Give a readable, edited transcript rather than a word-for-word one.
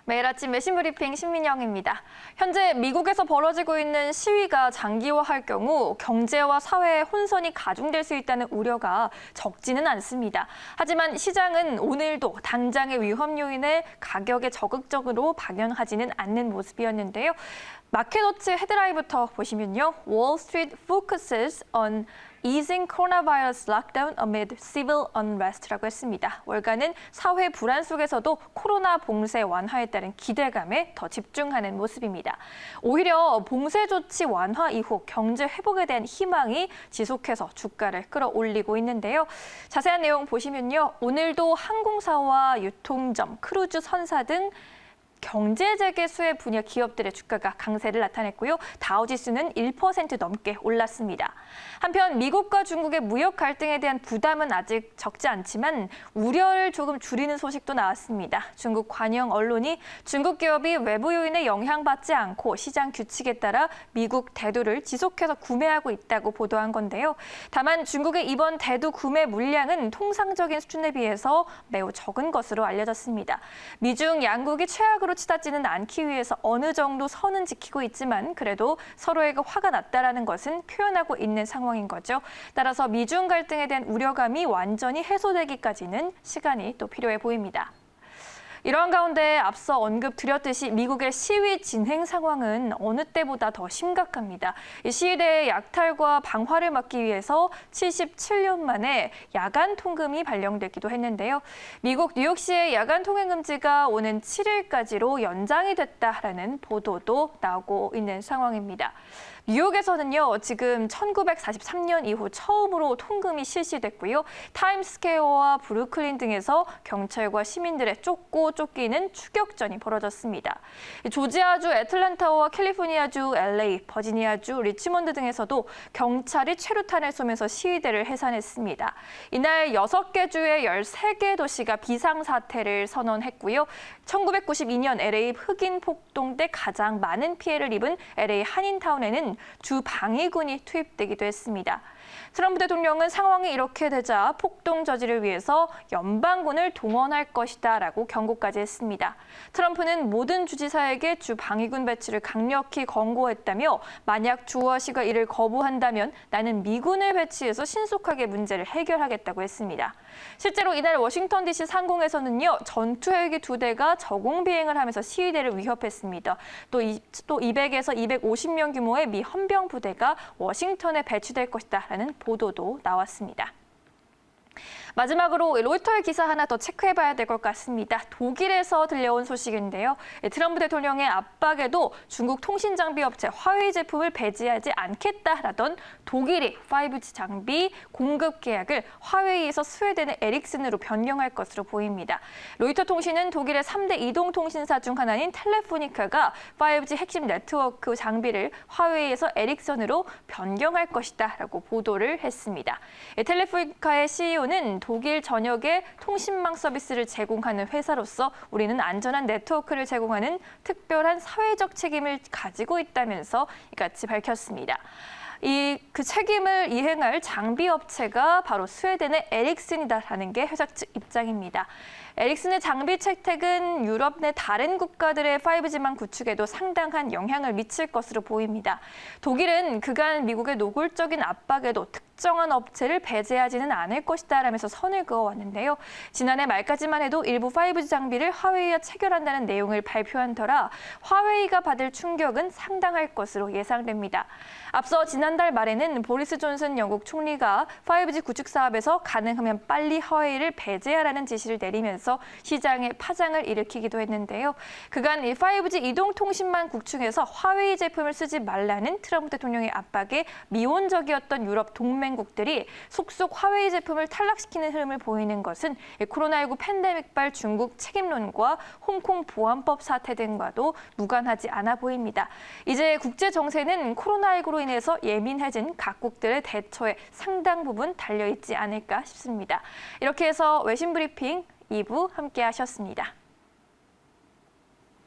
매일 아침 외신 브리핑 신민영입니다. 현재 미국에서 벌어지고 있는 시위가 장기화할 경우 경제와 사회의 혼선이 가중될 수 있다는 우려가 적지는 않습니다. 하지만 시장은 오늘도 당장의 위험 요인을 가격에 적극적으로 반영하지는 않는 모습이었는데요. 마켓워치 헤드라인부터 보시면요. Wall Street focuses on easing coronavirus lockdown amid civil unrest라고 했습니다. 월가는 사회 불안 속에서도 코로나 봉쇄 완화에 따른 기대감에 더 집중하는 모습입니다. 오히려 봉쇄 조치 완화 이후 경제 회복에 대한 희망이 지속해서 주가를 끌어올리고 있는데요. 자세한 내용 보시면요. 오늘도 항공사와 유통점, 크루즈 선사 등 경제 재개 수혜 분야 기업들의 주가가 강세를 나타냈고요. 다우지수는 1% 넘게 올랐습니다. 한편 미국과 중국의 무역 갈등에 대한 부담은 아직 적지 않지만 우려를 조금 줄이는 소식도 나왔습니다. 중국 관영 언론이 중국 기업이 외부 요인에 영향받지 않고 시장 규칙에 따라 미국 대두를 지속해서 구매하고 있다고 보도한 건데요. 다만 중국의 이번 대두 구매 물량은 통상적인 수준에 비해서 매우 적은 것으로 알려졌습니다. 미중 양국이 최악으로 치닫지는 않기 위해서 어느 정도 선은 지키고 있지만 그래도 서로에게 화가 났다라는 것은 표현하고 있는 상황인 거죠. 따라서 미중 갈등에 대한 우려감이 완전히 해소되기까지는 시간이 또 필요해 보입니다. 이러한 가운데 앞서 언급드렸듯이 미국의 시위 진행 상황은 어느 때보다 더 심각합니다. 이 시위대의 약탈과 방화를 막기 위해서 77년 만에 야간 통금이 발령되기도 했는데요. 미국 뉴욕시의 야간 통행 금지가 오는 7일까지로 연장이 됐다라는 보도도 나오고 있는 상황입니다. 뉴욕에서는요, 지금 1943년 이후 처음으로 통금이 실시됐고요. 타임스퀘어와 브루클린 등에서 경찰과 시민들의 쫓고 쫓기는 추격전이 벌어졌습니다. 조지아주 애틀랜타와 캘리포니아주 LA, 버지니아주 리치몬드 등에서도 경찰이 최루탄을 쏘면서 시위대를 해산했습니다. 이날 6개 주의 13개 도시가 비상사태를 선언했고요. 1992년 LA 흑인 폭동 때 가장 많은 피해를 입은 LA 한인타운에는 주 방위군이 투입되기도 했습니다. 트럼프 대통령은 상황이 이렇게 되자 폭동 저지를 위해서 연방군을 동원할 것이다라고 경고까지 했습니다. 트럼프는 모든 주지사에게 주 방위군 배치를 강력히 권고했다며 만약 주어시가 이를 거부한다면 나는 미군을 배치해서 신속하게 문제를 해결하겠다고 했습니다. 실제로 이날 워싱턴 DC 상공에서는요. 전투 헬기 2대가 저공 비행을 하면서 시위대를 위협했습니다. 또 200에서 250명 규모의 미 헌병 부대가 워싱턴에 배치될 것이다라는 보도도 나왔습니다. 마지막으로 로이터의 기사 하나 더 체크해봐야 될 것 같습니다. 독일에서 들려온 소식인데요. 트럼프 대통령의 압박에도 중국 통신장비 업체 화웨이 제품을 배제하지 않겠다라던 독일이 5G 장비 공급 계약을 화웨이에서 스웨덴의 에릭슨으로 변경할 것으로 보입니다. 로이터 통신은 독일의 3대 이동통신사 중 하나인 텔레포니카가 5G 핵심 네트워크 장비를 화웨이에서 에릭슨으로 변경할 것이다라고 보도를 했습니다. 텔레포니카의 CEO는 독일 전역에 통신망 서비스를 제공하는 회사로서 우리는 안전한 네트워크를 제공하는 특별한 사회적 책임을 가지고 있다면서 이같이 밝혔습니다. 그 책임을 이행할 장비 업체가 바로 스웨덴의 에릭슨이다라는 게 회사 측 입장입니다. 에릭슨의 장비 채택은 유럽 내 다른 국가들의 5G망 구축에도 상당한 영향을 미칠 것으로 보입니다. 독일은 그간 미국의 노골적인 압박에도 특정한 업체를 배제하지는 않을 것이다라면서 선을 그어왔는데요. 지난해 말까지만 해도 일부 5G 장비를 화웨이와 체결한다는 내용을 발표한 터라 화웨이가 받을 충격은 상당할 것으로 예상됩니다. 앞서 지난달 말에는 보리스 존슨 영국 총리가 5G 구축 사업에서 가능하면 빨리 화웨이를 배제하라는 지시를 내리면서 시장에 파장을 일으키기도 했는데요. 그간 이 5G 이동통신망 구축에서 화웨이 제품을 쓰지 말라는 트럼프 대통령의 압박에 미온적이었던 유럽 동맹국들이 속속 화웨이 제품을 탈락시키는 흐름을 보이는 것은 코로나19 팬데믹발 중국 책임론과 홍콩 보안법 사태 등과도 무관하지 않아 보입니다. 이제 국제 정세는 코로나19로 인해서 예민해진 각국들의 대처에 상당 부분 달려있지 않을까 싶습니다. 이렇게 해서 외신 브리핑 2부 함께 하셨습니다.